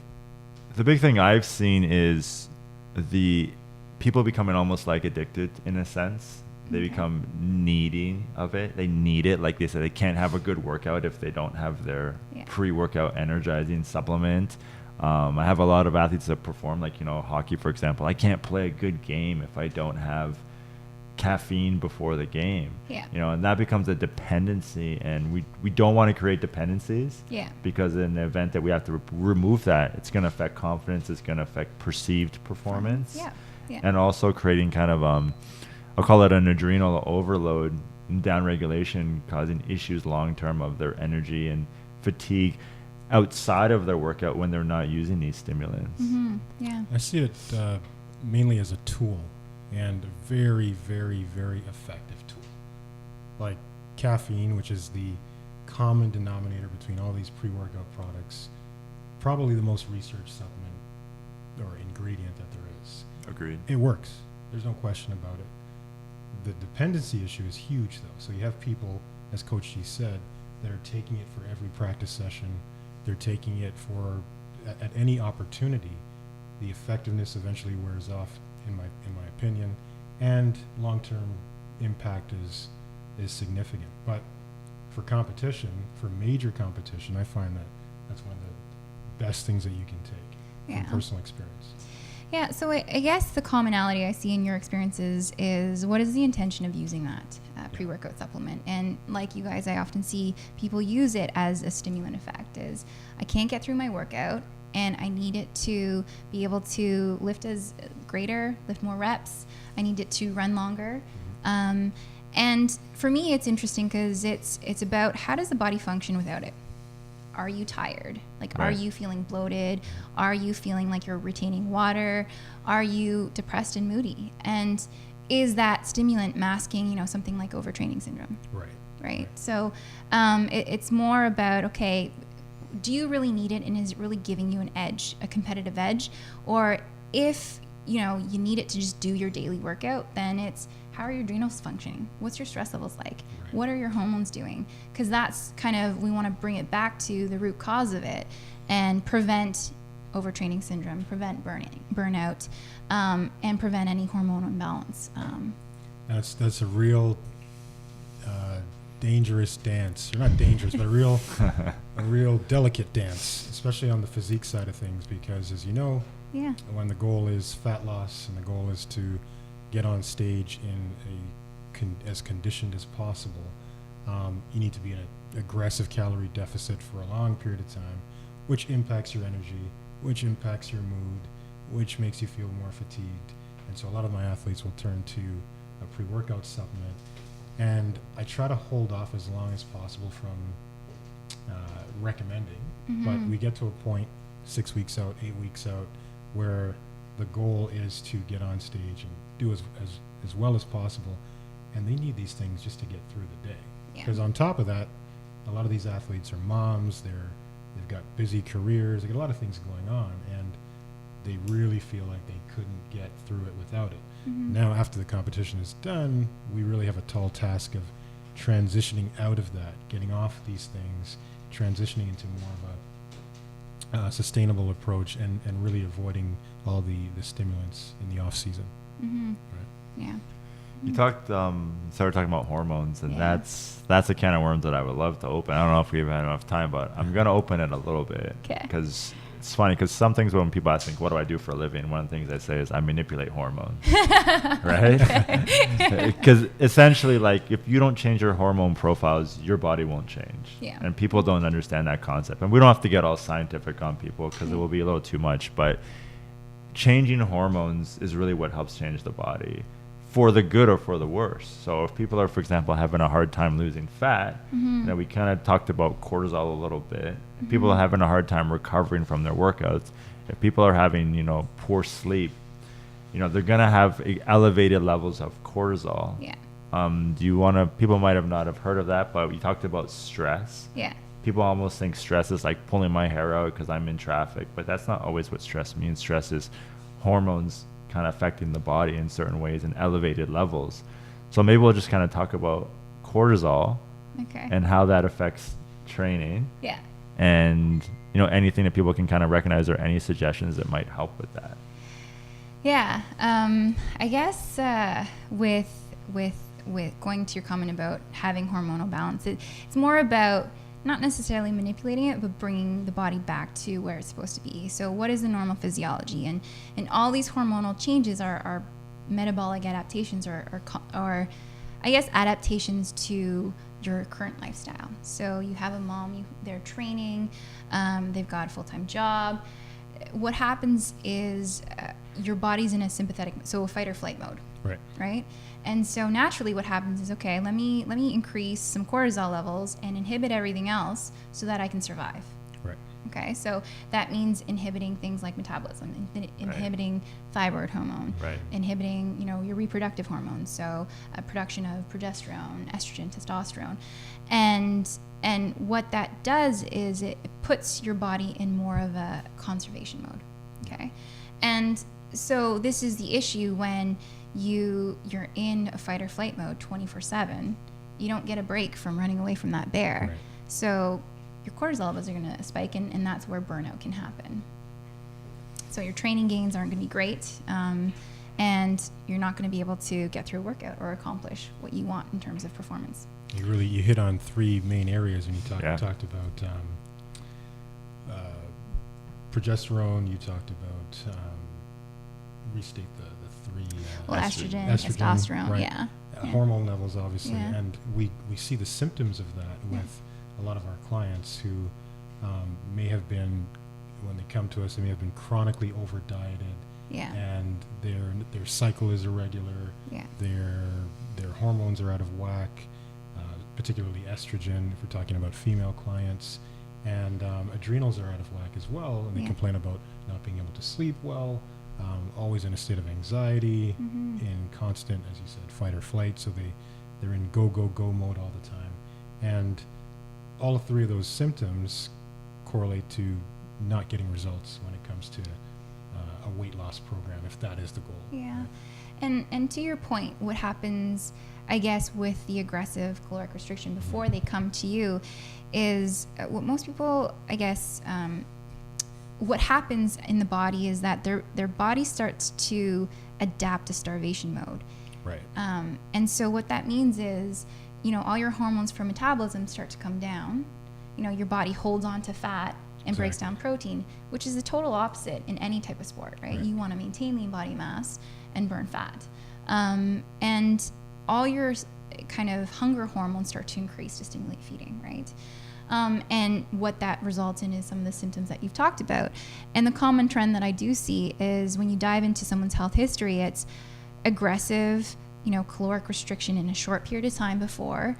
The big thing I've seen is the people becoming almost like addicted in a sense. They become needing of it. They need it. Like they said, they can't have a good workout if they don't have their pre-workout energizing supplement. I have a lot of athletes that perform, hockey, for example. I can't play a good game if I don't have caffeine before the game. And that becomes a dependency, and we don't want to create dependencies. Because in the event that we have to remove that, it's going to affect confidence. It's going to affect perceived performance. And also creating kind of I'll call it an adrenal overload and downregulation, causing issues long term of their energy and fatigue outside of their workout when they're not using these stimulants. I see it mainly as a tool, and a very, very, very effective tool. Like caffeine, which is the common denominator between all these pre-workout products, probably the most researched supplement or ingredient that there is. Agreed. It works. There's no question about it. The dependency issue is huge, though. So you have people, as Coach G said, that are taking it for every practice session. They're taking it for at any opportunity. The effectiveness eventually wears off, in my opinion, and long-term impact is significant. But for competition, for major competition, I find that that's one of the best things that you can take from personal experience. Yeah, so I guess the commonality I see in your experiences is, what is the intention of using that pre-workout supplement? And like you guys, I often see people use it as a stimulant effect. Is I can't get through my workout, and I need it to be able to lift more reps. I need it to run longer. And for me, it's interesting because it's about, how does the body function without it? Are you tired? Are you feeling bloated? Are you feeling like you're retaining water? Are you depressed and moody? And is that stimulant masking, something like overtraining syndrome? Right. So it's more about, okay, do you really need it, and is it really giving you an edge, a competitive edge? Or if you need it to just do your daily workout, then it's, how are your adrenals functioning? What's your stress levels like? What are your hormones doing? Because that's kind of, we want to bring it back to the root cause of it and prevent overtraining syndrome, prevent burnout, and prevent any hormonal imbalance. That's a real dangerous dance. Or not dangerous, but a real delicate dance, especially on the physique side of things, because as you know, Yeah. when the goal is fat loss and the goal is to get on stage in as conditioned as possible, you need to be in an aggressive calorie deficit for a long period of time, which impacts your energy, which impacts your mood, which makes you feel more fatigued. And so a lot of my athletes will turn to a pre-workout supplement, and I try to hold off as long as possible from recommending. But we get to a point 6 weeks out, 8 weeks out, where the goal is to get on stage and do as well as possible, and they need these things just to get through the day. Because on top of that, a lot of these athletes are moms, they've got busy careers, they got a lot of things going on, and they really feel like they couldn't get through it without it. Now, after the competition is done, we really have a tall task of transitioning out of that, getting off these things, transitioning into more of a sustainable approach, and really avoiding all the stimulants in the off season. Right? Yeah. You started talking about hormones, and Yeah. that's a can of worms that I would love to open. I don't know if we've had enough time, but I'm going to open it a little bit. 'Kay. Because it's funny, because some things when people ask me, what do I do for a living? One of the things I say is I manipulate hormones, right? Because essentially, like, if you don't change your hormone profiles, your body won't change. Yeah. And people don't understand that concept. And we don't have to get all scientific on people because it will be a little too much, but changing hormones is really what helps change the body, for the good or for the worse. So if people are, for example, having a hard time losing fat, we kind of talked about cortisol a little bit. If people are having a hard time recovering from their workouts, if people are having, poor sleep, they're going to have elevated levels of cortisol. Yeah. People might have not have heard of that, but we talked about stress. Yeah. People almost think stress is like pulling my hair out because I'm in traffic, but that's not always what stress means. Stress is hormones kind of affecting the body in certain ways and elevated levels. So maybe we'll just kind of talk about cortisol Okay. and how that affects training, Yeah. and anything that people can kind of recognize, or any suggestions that might help with that. Yeah. I guess with going to your comment about having hormonal balance, it's more about not necessarily manipulating it, but bringing the body back to where it's supposed to be. So what is the normal physiology? And all these hormonal changes are metabolic adaptations, or I guess adaptations to your current lifestyle. So you have a mom, they're training, they've got a full-time job. What happens is your body's in a sympathetic, so a fight or flight mode. Right? And so naturally what happens is, okay, let me increase some cortisol levels and inhibit everything else so that I can survive. Right. Okay, so that means inhibiting things like metabolism, inhibiting thyroid hormone, Right. inhibiting, your reproductive hormones, so production of progesterone, estrogen, testosterone. And what that does is it puts your body in more of a conservation mode. Okay? And so this is the issue when you're in a fight or flight mode 24/7. You don't get a break from running away from that bear. Right. So your cortisol levels are going to spike, and that's where burnout can happen. So your training gains aren't going to be great, and you're not going to be able to get through a workout or accomplish what you want in terms of performance. You hit on three main areas when you talked about progesterone. You talked about restate the three. Well, estrogen, testosterone, right. yeah. Hormone levels, obviously, Yeah. and we see the symptoms of that with a lot of our clients who may have been, when they come to us, they may have been chronically over dieted, Yeah. and their cycle is irregular. Yeah. Their hormones are out of whack, particularly estrogen, if we're talking about female clients, and adrenals are out of whack as well, and they Yeah. complain about not being able to sleep well, always in a state of anxiety, in constant, as you said, fight or flight, so they're in go mode all the time. And all three of those symptoms correlate to not getting results when it comes to a weight loss program, if that is the goal. Yeah. And to your point, what happens, I guess, with the aggressive caloric restriction before they come to you is what most people, I guess, what happens in the body is that their body starts to adapt to starvation mode. Right. And so what that means is all your hormones for metabolism start to come down. Your body holds on to fat and breaks down protein, which is the total opposite in any type of sport, right? You want to maintain lean body mass and burn fat. And all your kind of hunger hormones start to increase to stimulate feeding, right? And what that results in is some of the symptoms that you've talked about. And the common trend that I do see is when you dive into someone's health history, it's aggressive, caloric restriction in a short period of time before,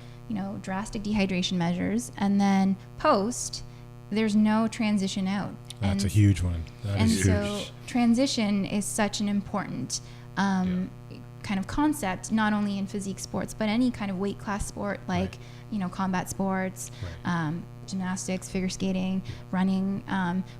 drastic dehydration measures, and then post, there's no transition out. That's a huge one. That is huge. So transition is such an important kind of concept, not only in physique sports, but any kind of weight class sport like, combat sports, gymnastics, figure skating, running,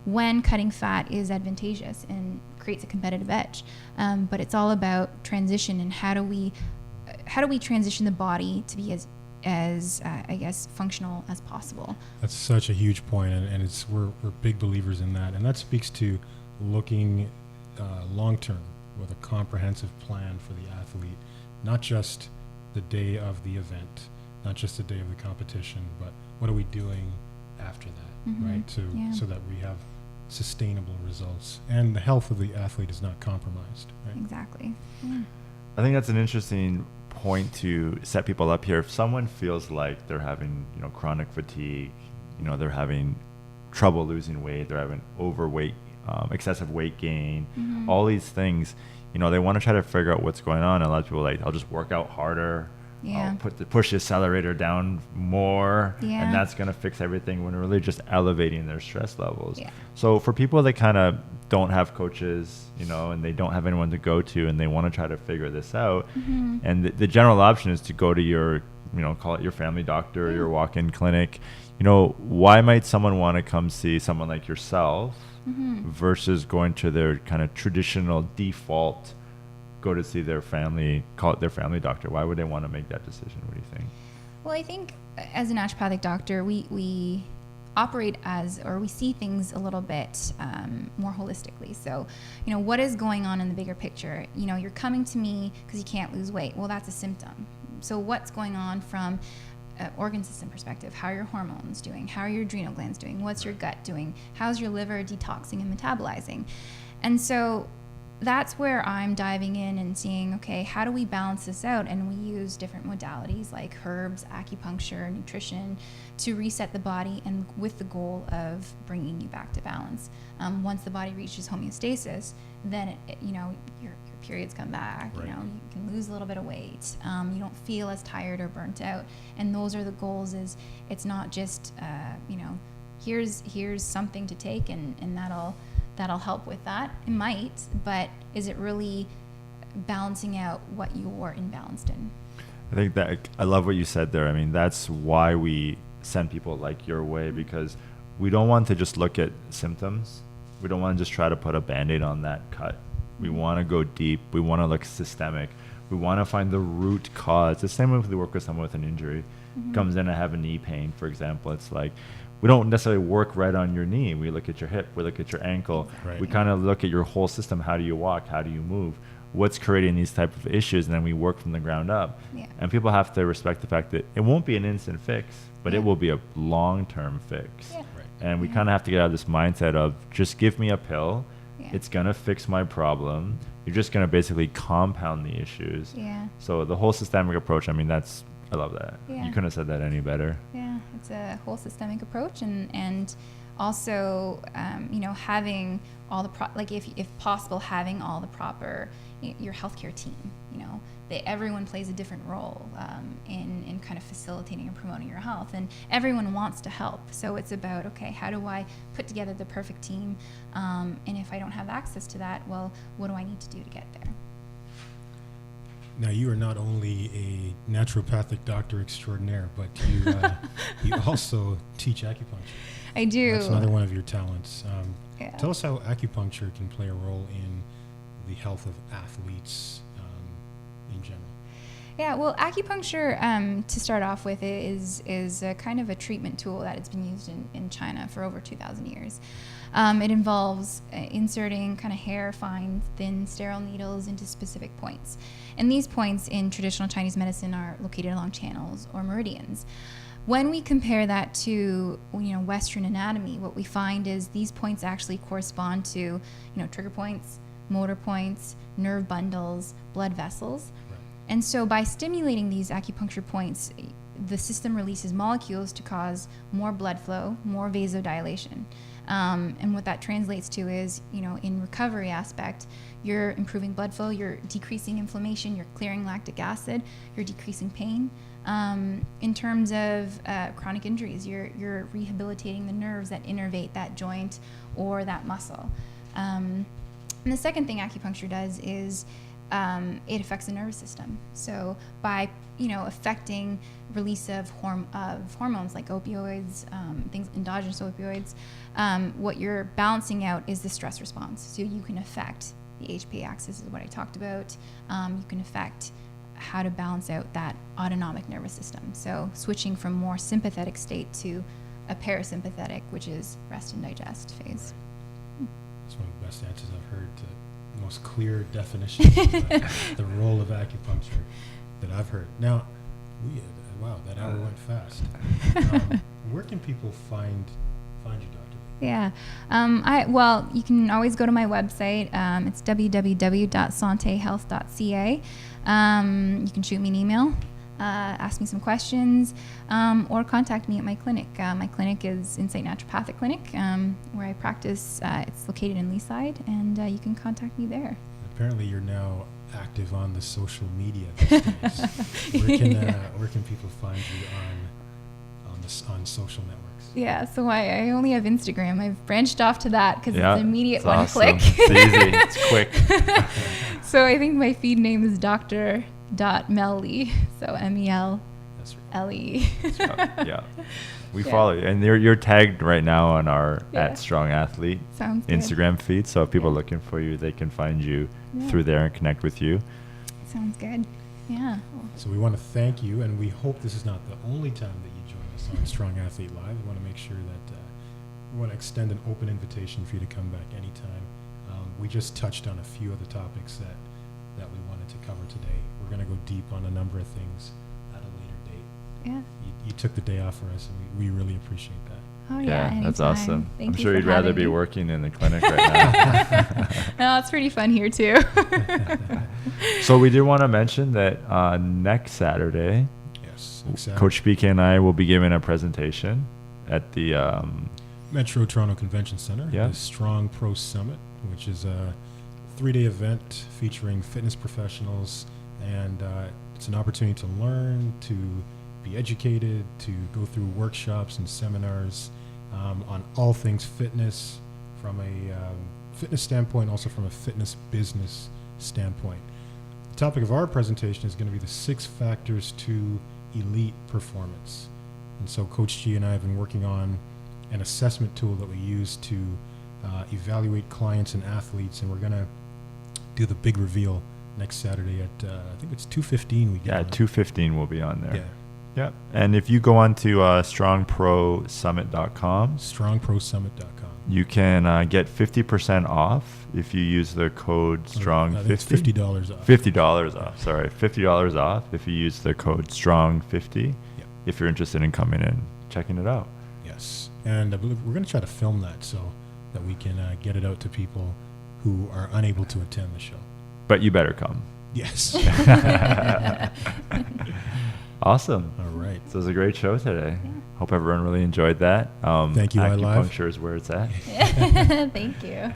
when cutting fat is advantageous and creates a competitive edge. But it's all about transition and how do we transition the body to be as I guess functional as possible. That's such a huge point, and it's we're big believers in that, and that speaks to looking long term with a comprehensive plan for the athlete, not just the day of the event, not just the day of the competition, but what are we doing after that, right? So that we have sustainable results and the health of the athlete is not compromised. Right? Exactly. I think that's an interesting point to set people up here. If someone feels like they're having, chronic fatigue, they're having trouble losing weight, they're having overweight, excessive weight gain, all these things, they want to try to figure out what's going on. And a lot of people are like, I'll just work out harder. I'll push the accelerator down more, and that's going to fix everything, when really just elevating their stress levels. So for people that kind of don't have coaches, and they don't have anyone to go to, and they want to try to figure this out, and the general option is to go to your, call it your family doctor or your walk-in clinic. Why might someone want to come see someone like yourself versus going to their kind of traditional default, go to see their family, call it their family doctor? Why would they want to make that decision? What do you think? Well, I think as a naturopathic doctor, we operate or we see things a little bit more holistically. So, what is going on in the bigger picture? You're coming to me because you can't lose weight. Well, that's a symptom. So what's going on from an organ system perspective? How are your hormones doing? How are your adrenal glands doing? What's your gut doing? How's your liver detoxing and metabolizing? And so that's where I'm diving in and seeing, okay, how do we balance this out? And we use different modalities like herbs, acupuncture, nutrition to reset the body, and with the goal of bringing you back to balance. Once the body reaches homeostasis, then your periods come back. You can lose a little bit of weight. You don't feel as tired or burnt out. And those are the goals. Is it's not just here's something to take and that'll help with that. It might, but is it really balancing out what you're imbalanced in? I think that I love what you said there. I mean, that's why we send people like your way, because we don't want to just look at symptoms. We don't want to just try to put a Band-Aid on that cut. We want to go deep. We want to look systemic. We want to find the root cause. The same way if we work with someone with an injury, comes in and have a knee pain, for example. It's like, we don't necessarily work right on your knee. We look at your hip. We look at your ankle. We kind of look at your whole system. How do you walk? How do you move? What's creating these type of issues? And then we work from the ground up. And people have to respect the fact that it won't be an instant fix, but it will be a long-term fix. And we kind of have to get out of this mindset of just give me a pill. It's going to fix my problem. You're just going to basically compound the issues. So the whole systemic approach, I mean, I love that. You couldn't have said that any better. It's a whole systemic approach, and also having all the if possible, having all the proper your healthcare team. Everyone plays a different role in kind of facilitating and promoting your health, and everyone wants to help. So it's about, okay, how do I put together the perfect team? And if I don't have access to that, well, what do I need to do to get there? Now, you are not only a naturopathic doctor extraordinaire, but you also teach acupuncture. I do. That's another one of your talents. Tell us how acupuncture can play a role in the health of athletes in general. Yeah, well, acupuncture, to start off with, is a kind of a treatment tool that it's been used in China for over 2,000 years. It involves inserting kind of hair, fine, thin, sterile needles into specific points. And these points in traditional Chinese medicine are located along channels or meridians. When we compare that to Western anatomy, what we find is these points actually correspond to trigger points, motor points, nerve bundles, blood vessels. And so by stimulating these acupuncture points, the system releases molecules to cause more blood flow, more vasodilation. And what that translates to is, in recovery aspect, you're improving blood flow, you're decreasing inflammation, you're clearing lactic acid, you're decreasing pain. In terms of chronic injuries, you're rehabilitating the nerves that innervate that joint or that muscle. And the second thing acupuncture does is it affects the nervous system. So by affecting release of hormones like opioids, things endogenous opioids, what you're balancing out is the stress response. So you can affect the HPA axis, is what I talked about. You can affect how to balance out that autonomic nervous system. So switching from more sympathetic state to a parasympathetic, which is rest and digest phase. It's one of the best answers I've heard to the most clear definition of the role of acupuncture that I've heard. Now, wow, that hour went fast. Where can people find you, Dr. Lee? Yeah. Well, you can always go to my website. It's www.santehealth.ca. You can shoot me an email, ask me some questions, or contact me at my clinic. My clinic is Insight Naturopathic Clinic, where I practice. It's located in Leaside, and you can contact me there. Apparently, you're now active on the social media these days. Where can people find you on social networks? Yeah, so I only have Instagram. I've branched off to that because it's an immediate it's one awesome. click. It's easy. It's quick. So I think my feed name is Dr.Mellissa, so MELLE. Yeah. We follow you. And you're tagged right now on our at Strong Athlete Sounds good. Instagram feed. So if people are looking for you, they can find you through there and connect with you. Sounds good. Yeah. So we want to thank you, and we hope this is not the only time that you join us on Strong Athlete Live. We want to make sure that we want to extend an open invitation for you to come back anytime. We just touched on a few of the topics that we wanted to cover today. We're going to go deep on a number of things at a later date. Yeah. You took the day off for us, and we really appreciate that. Oh yeah, that's anytime. awesome. Thank I'm you sure for you'd rather having be me. working in the clinic right now. No, it's pretty fun here too. So we do want to mention that next Saturday, Yes. Exactly. Coach PK and I will be giving a presentation at the Metro Toronto Convention Center, Yeah. the Strong Pro Summit, which is a 3-day event featuring fitness professionals, and it's an opportunity to learn, to be educated, to go through workshops and seminars on all things fitness from a fitness standpoint, also from a fitness business standpoint. The topic of our presentation is going to be the 6 factors to elite performance. And so Coach G and I have been working on an assessment tool that we use to evaluate clients and athletes, and we're going to do the big reveal next Saturday at I think it's 2:15. We get on. 2:15 will be on there. Yeah. Yeah. And if you go on to strongprosummit.com, strongprosummit.com. you can get 50% off if you use the code STRONG50. It's $50 off. $50 off. Sorry, $50 off if you use the code STRONG50. Yeah. If you're interested in coming in, checking it out. Yes, and I believe we're going to try to film that so that we can get it out to people who are unable to attend the show. But you better come. Yes. Awesome. All right. So it was a great show today. Hope everyone really enjoyed that. Thank you, iLive. Acupuncture is where it's at. Thank you.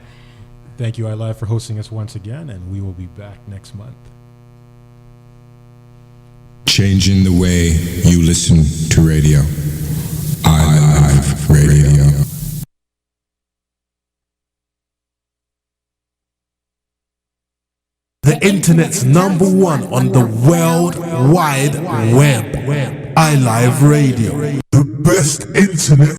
Thank you, iLive, for hosting us once again, and we will be back next month. Changing the way you listen to radio. iLive Radio. The internet's #1 on the World Wide Web. iLive Radio. The best internet